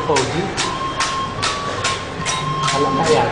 Fauzi kalau kaya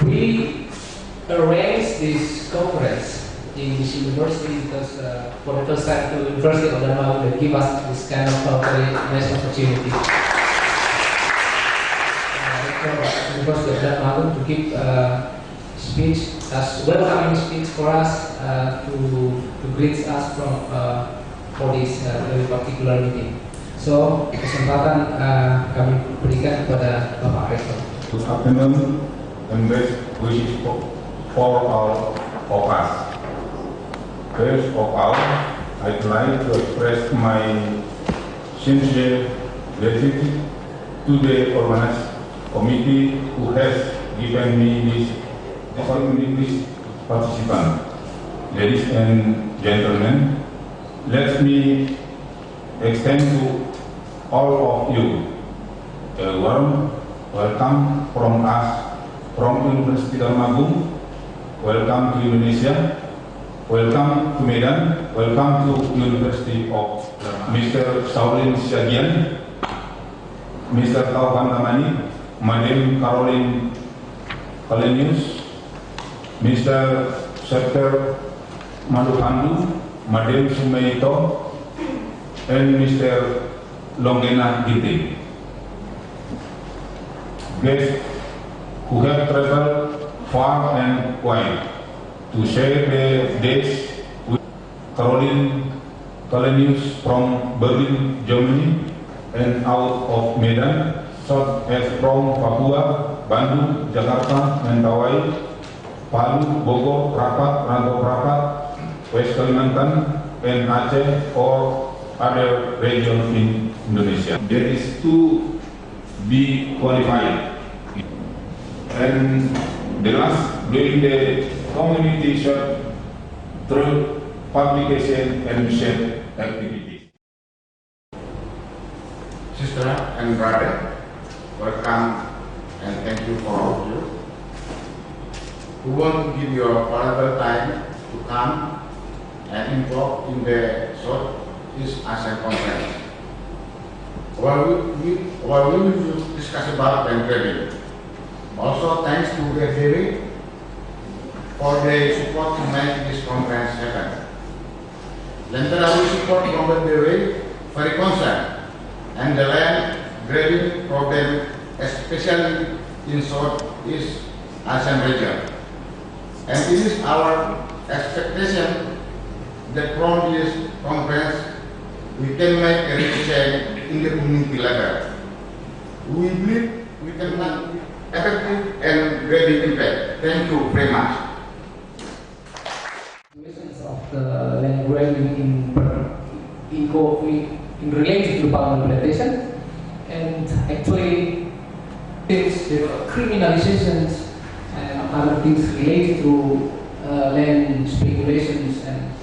We arranged this conference in this university because for the first time the University of Denmark will give us this kind of very nice opportunity. The University of Denmark to give speech as welcoming speech for us to greet us from for this very particular meeting. So kesempatan kami berikan kepada Bapak Rektor. Good afternoon and best wishes for all of us. First of all, I'd like to express my sincere gratitude to the organizing committee who has given me this opportunity to participate. Ladies and gentlemen, let me extend to all of you a warm welcome from us, from University Darmagung. Welcome to Indonesia. Welcome to Medan. Welcome to University of Mr. Saulin Syagian, Mr. Taufan Tamani, Madam Caroline Kalenius, Mr. Serter Maluhandu, Madam Sumeito, and Mr. Longena Giti. Guests who have traveled far and wide to share their days with Caroline Kalenius from Berlin, Germany, and out of Medan, such as from Papua, Bandung, Jakarta, Mentawai, Palu, Bogor, Prapat, Rantau Prapat, West Kalimantan, and Aceh, or other regions in Indonesia. There is to be qualified. And the last, doing the community short through publication and share activities. Sister and brother, welcome and thank you for all of you who want to give your valuable time to come and involve in the Southeast Asian Conference. While we will discuss about bank credit. Also, thanks to the very for their support to make this conference happen. Lentera will support Robert Dewi very concerned and the land grabbing problem, especially in Southeast Asian region. And it is our expectation that from this conference we can make a real change in the community level. We believe we can make effective and ready impact. Thank you very much. Of the land grabbing in relation to Bulian plantation, and actually things the criminalizations and other things related to land speculations, and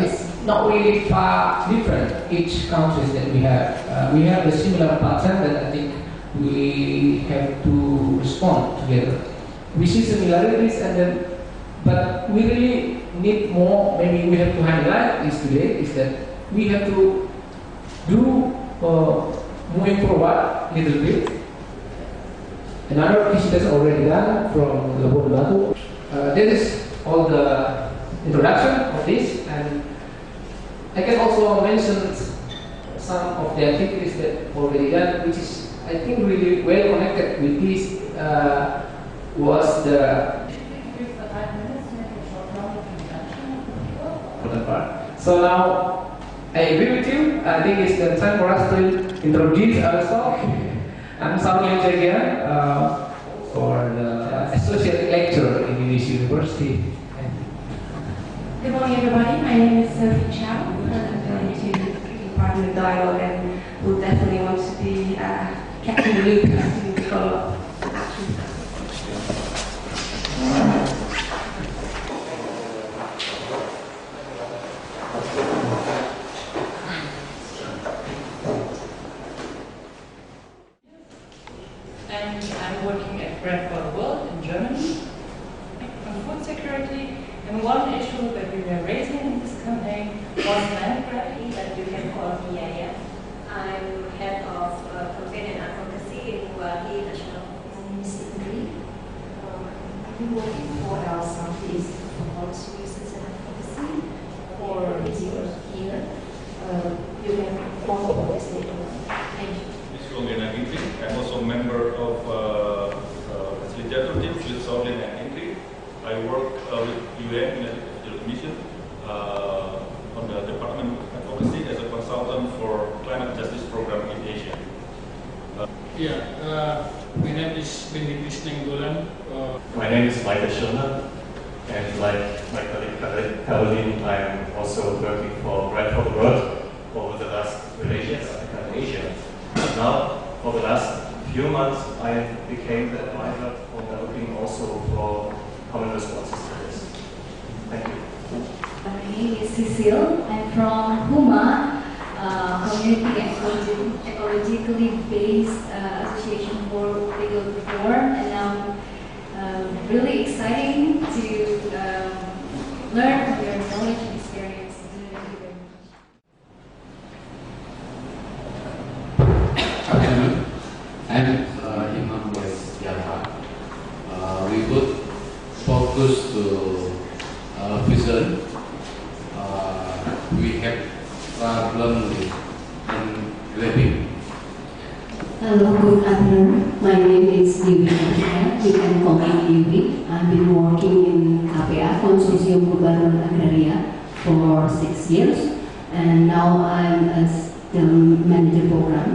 it's not really far different each countries that we have a similar pattern that I think we have to respond together. We see similarities, and then but we really need more. Maybe we have to highlight this today is that we have to do moving forward a little bit. Another issue that's already done from the Batu. This is all the introduction of this, and I can also mention some of the activities that already done, which is I think really well connected with this. Was the part. So now I agree with you. I think it's the time for us to introduce ourselves. I'm Samuel Jagia for the associate lecturer in Indonesia University. Good morning, everybody. My name is Sophie Chow. I'm going to be part of the dialogue, and we'll definitely want to be kept in the loop as we follow up action. And I'm working at Bread for the World in Germany on food security. And one issue that we were raising in this campaign was land grabbing, that you can call EIF. I'm head of campaign and advocacy in UAE National Institute. I've been working for our Southeast for solutions and advocacy for years here. You can follow this later. Thank you. I'm also a member of facilitator teams with Saudin and Ingrid. I work with UN, United Mission, on the Department of Advocacy as a consultant for climate justice program in Asia. My name is Bulian. My name is Michael Schirner, and like my colleague Caroline, I am also working for Bread for the World over the last relations in Asia. Now, for the last few months, I became the advisor for looking also for common responses to this. Thank you. My name is Cecile. I'm from HUMA, Community Ecologically Based Association for Legal Reform, and I'm really excited to learn from your knowledge and experience. Thank you very much. Afternoon. I'm Imam West Java. We would focus to vision. We have problem with grabbing. Hello, good afternoon. My name is Jufri. You can call me Jufri. I've been working in KPA, Konsorsium Gubernur Agraria, for 6 years, and now I'm the manager program.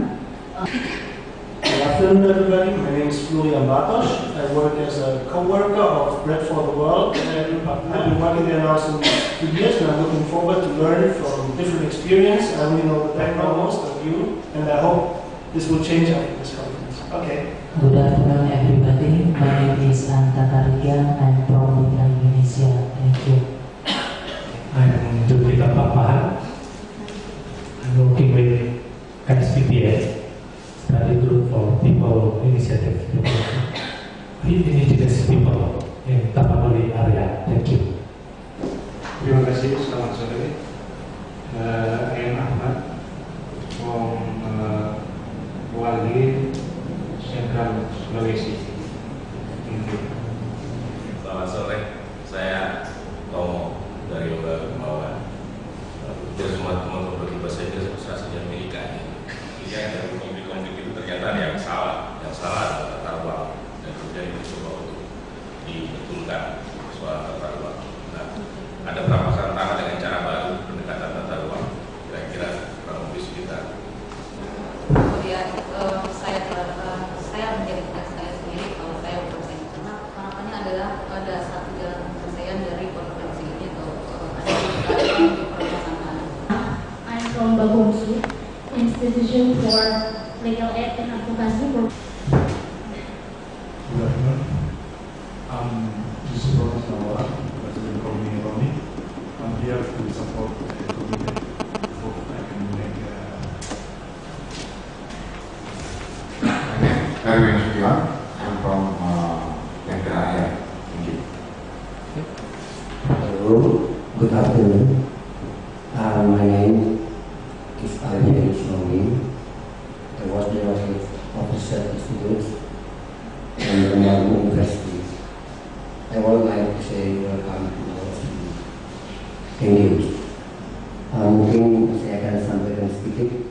Good afternoon, everybody. My name is Bulian. I work as a co-worker of Bread for the World, and I've been working there now since 2 years, and I'm looking forward to learn from different experience. I only know the background most of you, and I hope this will change after this conference. Okay. Good afternoon, everybody. My name is Anta Karigan. I'm from Indonesia. Thank you. I'm Jufri. I'm working with SPPS. Study group for people initiative with indigenous people in Tapanuli area. Thank you. Terima kasih, selamat sore. I am Ahmad from Bulian, Central Sulawesi. Thank you. Selamat sore. mengusulkan soal tata ruang. Nah, ada beberapa tantangan dengan cara baru pendekatan tata ruang. Kira-kira kurang lebih sekitar. Kemudian saya menjadi tugas saya sendiri kalau saya bekerja karena harapannya adalah ada satu jalan penyelesaian dari konferensi ini atau ada di perencanaan. I'm from Bagongsu, Institution for Legal Aid and Advocacy. Good afternoon. This is Professor Nawar, President of Roni. I'm here to support the community. Hope I can make I'm from Medan. Thank you. Hello, good afternoon. My name is Alvin Ismail. I was the officer institute and the University. I would like to say welcome to all of you. Thank you. Mungkin saya akan sampaikan sedikit.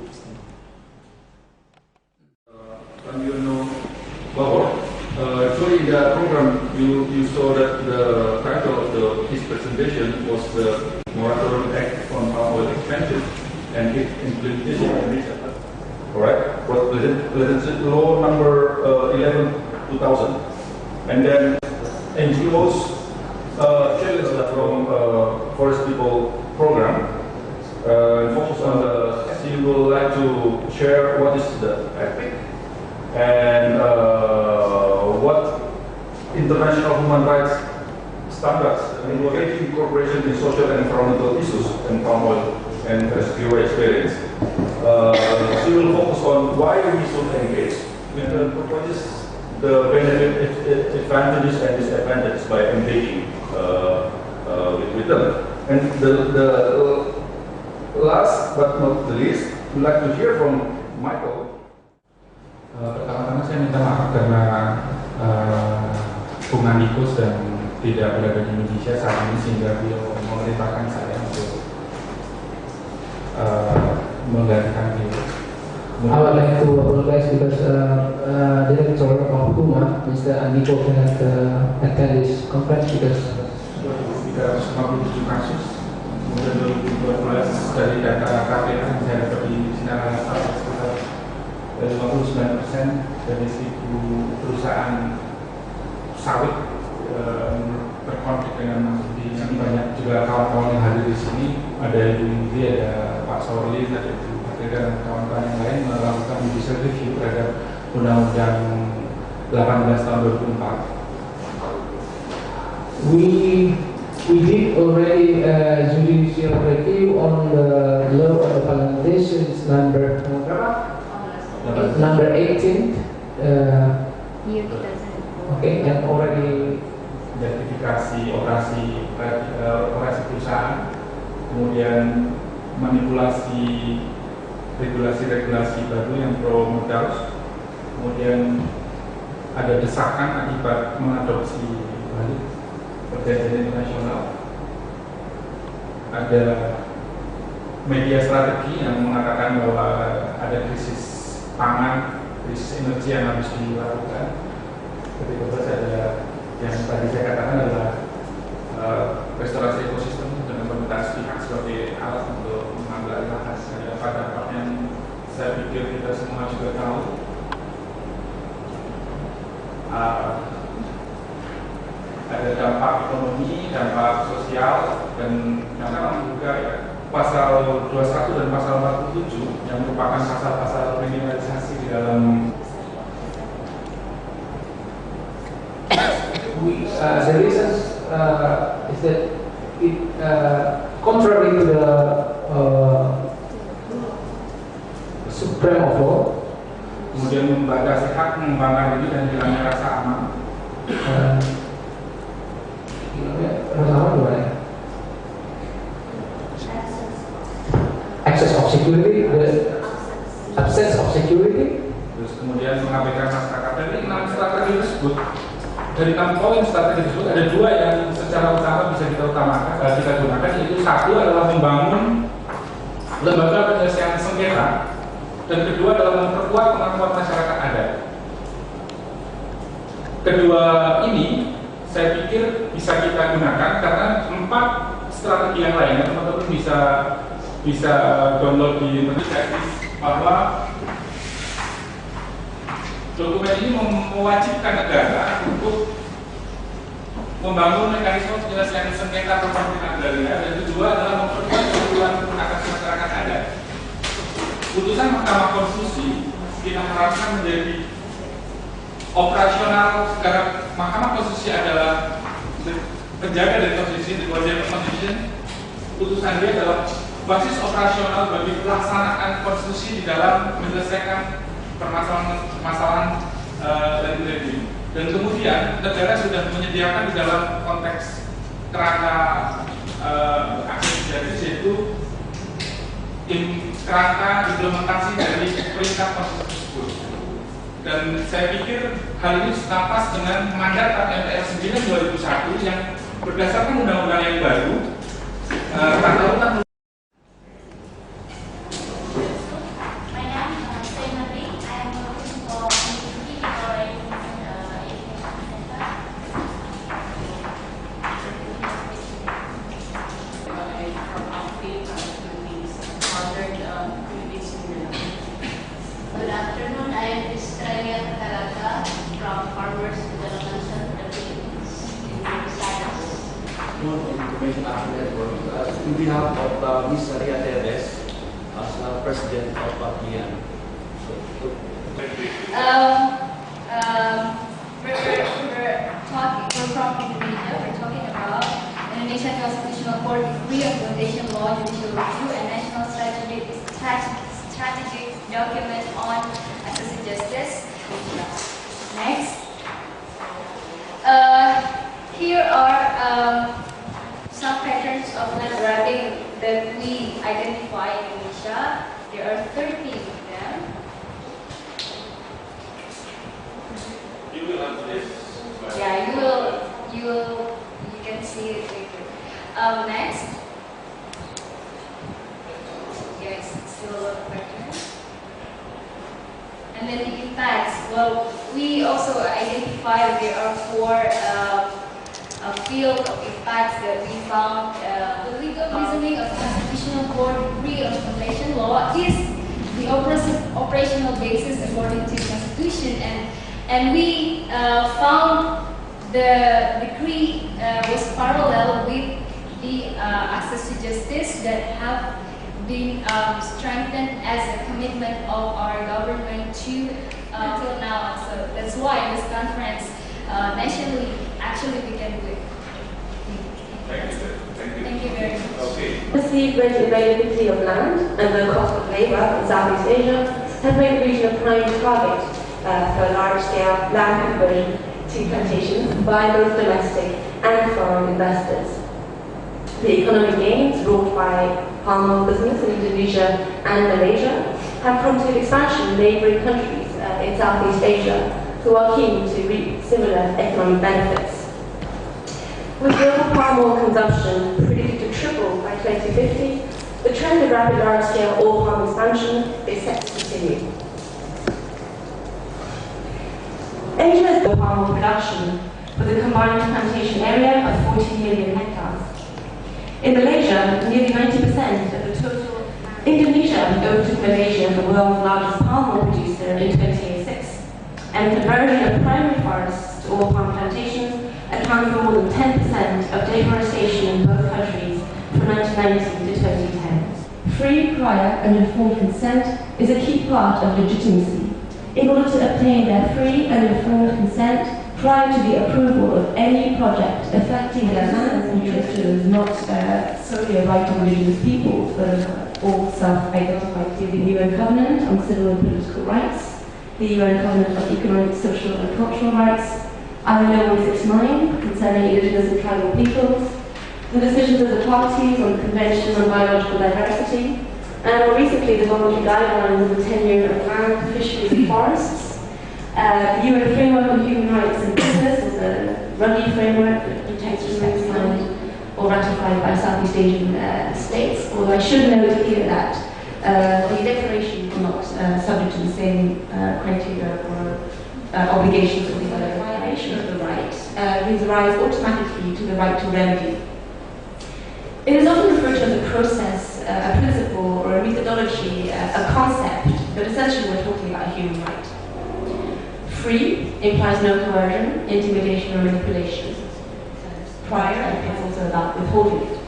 Actually, in the program, you saw that the title of his presentation was the Moratorium Act on Palm Oil Expansion and its implementation in Indonesia. Alright, was President Law number 11/2000, and then NGOs challenged that from Forest People program focus on the. You would like to share what is the ethic and what international human rights standards engaging cooperation in social and environmental issues and palm oil and rescue experience. She will focus on why we should engage with the purposes, the benefit, advantages and disadvantages by engaging with them. And the last but not the least, we'd like to hear from Michael. Pertama-tama saya minta maaf karena Bung Andiko sedang tidak berada di Indonesia saat ini sehingga beliau memerintahkan saya untuk menggantikan beliau. I would like to apologize because Director of Huma, Mr. Andiko, cannot attend this conference because 357 kasus. Kemudian 2012 dari data KPA yang saya dapat di Sinar sekitar 59% dari 1.000 perusahaan sawit berkonflik dengan di sini. Banyak juga kawan-kawan yang hadir di sini, ada Ibu Indri, ada Pak Sorlin, ada Ibu Patria dan kawan-kawan yang lain melakukan judicial review terhadap Undang-Undang 18 tahun 2004. We did already judicial review on the law of the Plantations number 18. Okay, and already identifikasi operasi perusahaan, kemudian manipulasi regulasi-regulasi baru yang pro modal, kemudian ada desakan akibat mengadopsi balik perjanjian internasional, ada media strategi yang mengatakan bahwa ada krisis pangan, krisis energi yang harus dilakukan. Ketika ada yang tadi saya katakan adalah restorasi ekosistem dengan permintaan pihak sebagai alat untuk mengambil alih lahan. Ada dampak yang saya pikir kita semua juga tahu. Ada dampak ekonomi, dampak sosial, dan memang juga ya, pasal 21 dan pasal 47 yang merupakan pasal-pasal kriminalisasi di dalam the reasons is that it contrary to the supreme of law, kemudian membatasi hak mengembangkan diri dan hilangnya rasa aman. Rasa aman gimana ya? Access of security, the absence of security. Terus kemudian mengabaikan masyarakat. Dari 6 strategi tersebut, dari 6 poin strategi tersebut ada 2 yang secara utama bisa kita gunakan, yaitu satu adalah membangun lembaga penyelesaian sengketa, dan kedua adalah memperkuat pengakuan masyarakat adat. Kedua ini saya pikir bisa kita gunakan karena 4 strategi yang lainnya teman-teman bisa download di internet, bahwa dokumen ini mewajibkan negara untuk membangun mekanisme penyelesaian sengketa perpaduan agraria, dan kedua adalah memperkuat kebutuhan hak asasi masyarakat adat. Putusan Mahkamah Konstitusi kita harapkan menjadi operasional karena Mahkamah Konstitusi adalah penjaga dari konstitusi, the guardian of constitution. Putusan dia adalah basis operasional bagi pelaksanaan konstitusi di dalam menyelesaikan permasalahan regulasi. Dan kemudian negara sudah menyediakan di dalam konteks kerangka akses justice, yaitu kerangka implementasi dari perintah konstitusi tersebut. Dan saya pikir hal ini senapas dengan mandat MPR 9 2001 yang berdasarkan undang-undang yang baru tata in behalf of Ms. Maria Teres, as President of Bulian. We're from Indonesia. We're talking about Indonesian Constitutional Court Decree on Plantation Law, Judicial Review, and National Strategic Document on Access to Justice. Next. Here are some patterns of land grabbing that we identify in Indonesia. There are 13 of them. You will have this. Yeah, you can see it later. Next. Yes, still a lot of patterns. And then the impacts. Well, we also identify there are 4 field of impacts that we found. The legal reasoning of the Constitutional Court Decree on Plantation Law is the operational basis according to the Constitution, and we found the decree was parallel with the access to justice that have been strengthened as a commitment of our government to until now. So that's why this conference nationally actually we can do it. Thank you very much. Okay. The great availability of land and the cost of labor in Southeast Asia have made the region a prime target for large-scale land conversion to plantations by both domestic and foreign investors. The economic gains wrought by palm oil business in Indonesia and Malaysia have prompted expansion in neighbouring countries in Southeast Asia who are keen to reap similar economic benefits. With global palm oil consumption predicted to triple by 2050, the trend of rapid large-scale oil palm expansion is set to continue. Asia has the palm oil production with a combined plantation area of 40 million hectares. In Malaysia, nearly 90% of the total. Indonesia overtook Malaysia, the world's largest palm oil producer, in 2006, and conversion of primary forests to oil palm plantations accounts for more than 10% of deforestation in both countries from 1990 to 2010. Free, prior and informed consent is a key part of legitimacy. In order to obtain that free and informed consent prior to the approval of any project affecting the land interest is not solely a right of indigenous peoples, but all self-identified through the UN Covenant on Civil and Political Rights, the UN Covenant on Economic, Social and Cultural Rights, ILO 169 concerning indigenous and tribal peoples, the decisions of the parties on the Convention on Biological Diversity, and more recently the voluntary guidelines on the tenure of land, fisheries and forests, the UN Framework on Human Rights and Business, or the Ruggie Framework that protects human rights signed or ratified by Southeast Asian states, although I should note here that the declaration is not subject to the same criteria or obligations of the other declarations. violation of the right gives rise automatically to the right to remedy. It is often referred to as a process, a principle, or a methodology, a concept, but essentially we're talking about a human right. Free implies no coercion, intimidation, or manipulation. Prior is also about withholding it.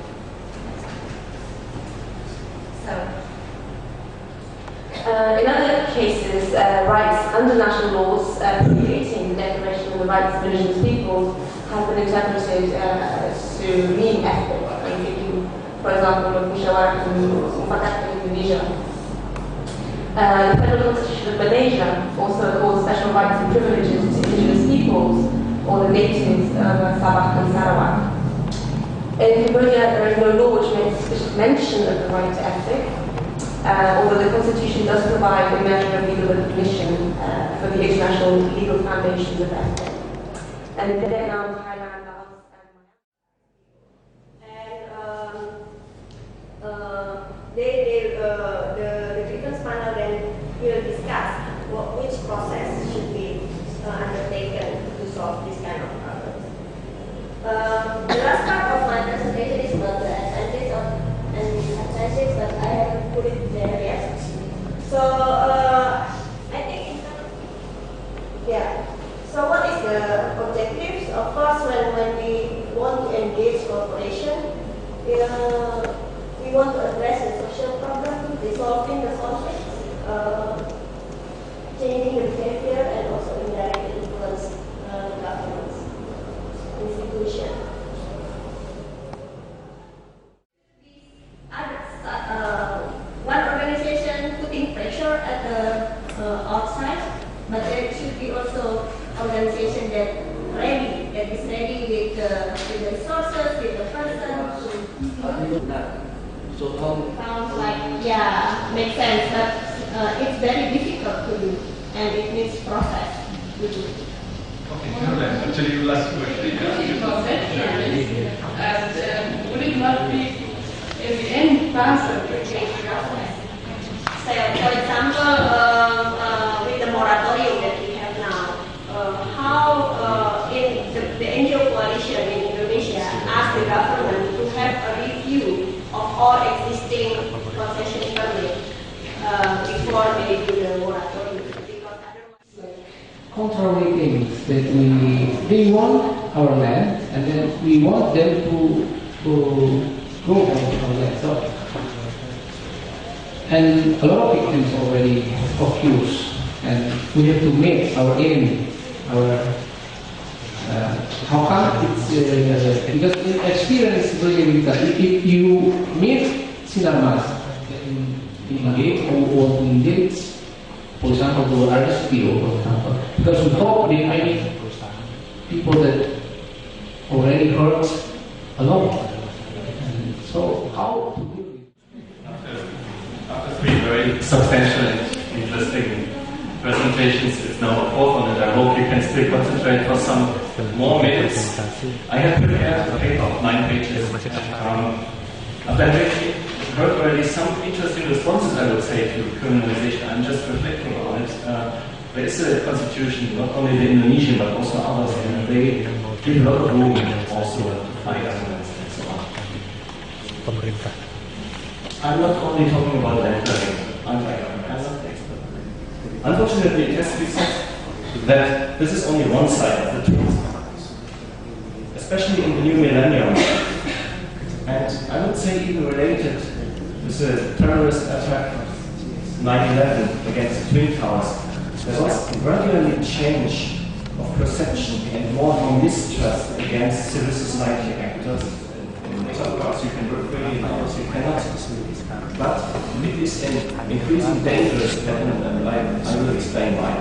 In other cases, rights under national laws predating the Declaration of the Rights of Indigenous Peoples have been interpreted to mean ethnic. I'm thinking, for example, of Musyawarah Mufakat in Indonesia. The Federal Constitution of Malaysia also accords special rights and privileges to indigenous peoples or the natives of Sabah and Sarawak. In Cambodia, there is no law which makes explicit mention of the right to ethic, although the Constitution does provide a measure of legal recognition for the international legal foundations of ethic. And in Vietnam, Thailand, Laos, and the grievance panel then will discuss which process should be undertaken to solve this kind of problems. The last part of my presentation is about the advantages and disadvantages, but I haven't put it there yet. So I think so what is the objectives? Of course, when we want to engage cooperation, we want to address the social problem, resolving the conflicts, changing the behavior, and also indirectly influence the government's institution. One organization putting pressure at the outside, but there should be also organization that is ready with the resources, with the person. Sounds like, makes sense, but it's very difficult to do, and it needs process to do. Okay, Caroline, actually last question. Would it not be, in the end, faster to change the government? So, for example, with the moratorium that we have now, how in the NGO coalition in Indonesia asked the government to have a review of all existing concession permits before they do the moratorium. Contrary things that we want our land, and then we want them to go on our land. So, and a lot of victims already accused, and we have to make our aim, how come it's because in experience really that if you meet Sinarmas in engage or want to engage, for example, to RSPO, for example, because we hope there are many people that already hurt a lot. So how to do it? After three very substantial and interesting presentations, it's now a fourth one, and I hope you can still concentrate for some more minutes. I have prepared a paper of 9 pages. I've heard already some interesting responses, I would say, to criminalization. I'm just reflecting on it. There is a constitution, not only the Indonesian, but also others, and they give a lot of room also to fight governments and so on. I'm not only talking about land grabbing. I'm not an expert. Unfortunately, it has to be said that this is only one side of the truth, especially in the new millennium. And I would say even related with the terrorist attack 9/11 against the Twin Towers, there was a gradually change of perception and more mistrust against civil society actors. In some parts you can work really, in others you cannot. But it is an increasing dangerous pattern, and I will explain why.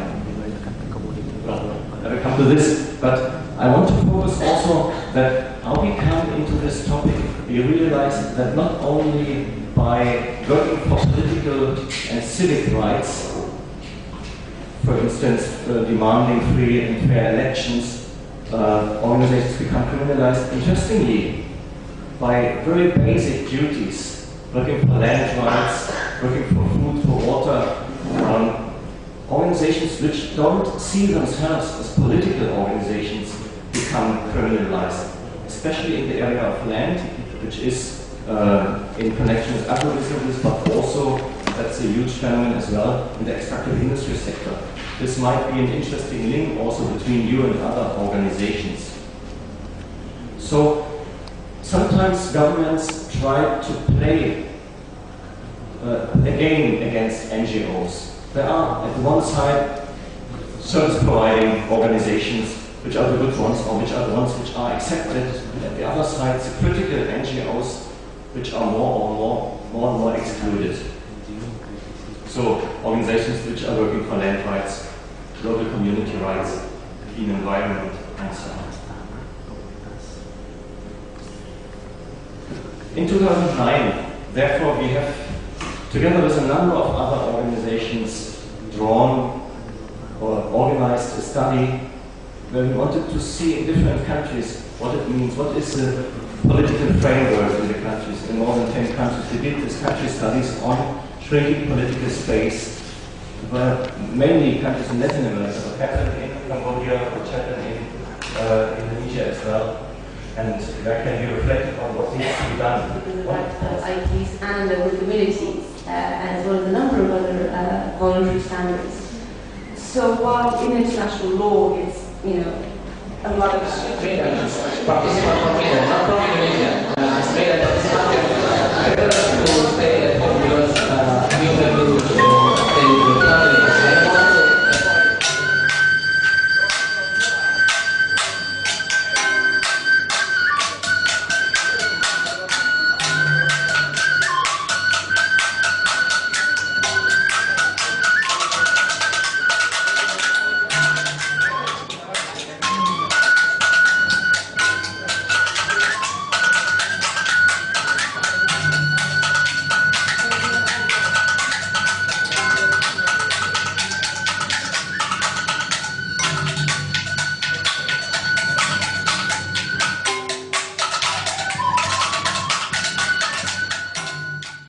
Well, I will come to this, but I want to focus also that how we come into this topic, we realize that not only by working for political and civic rights, for instance, demanding free and fair elections, organizations become criminalized. Interestingly, by very basic duties, working for land rights, working for food, for water, organizations which don't see themselves as political organizations become criminalized, especially in the area of land, which is in connection with agribusiness, but also that's a huge phenomenon as well in the extractive industry sector. This might be an interesting link also between you and other organizations. So sometimes governments try to play a game against NGOs. There are, at one side, service-providing organizations, which are the good ones, or which are the ones which are accepted. And at the other side, the critical NGOs, which are more and more excluded. So, organizations which are working for land rights, local community rights, clean environment, and so on. In 2009, therefore, we have, together with a number of other organizations, drawn or organized a study where we wanted to see in different countries what it means, what is the political framework in the countries. In more than 10 countries, we did these country studies on shrinking political space, where mainly countries in Latin America, what happened in Cambodia, which happened in Indonesia as well. And that can be reflected on what needs to be done. ITs and local communities, as well as a number of other voluntary standards. So while in international law it's, a lot of participants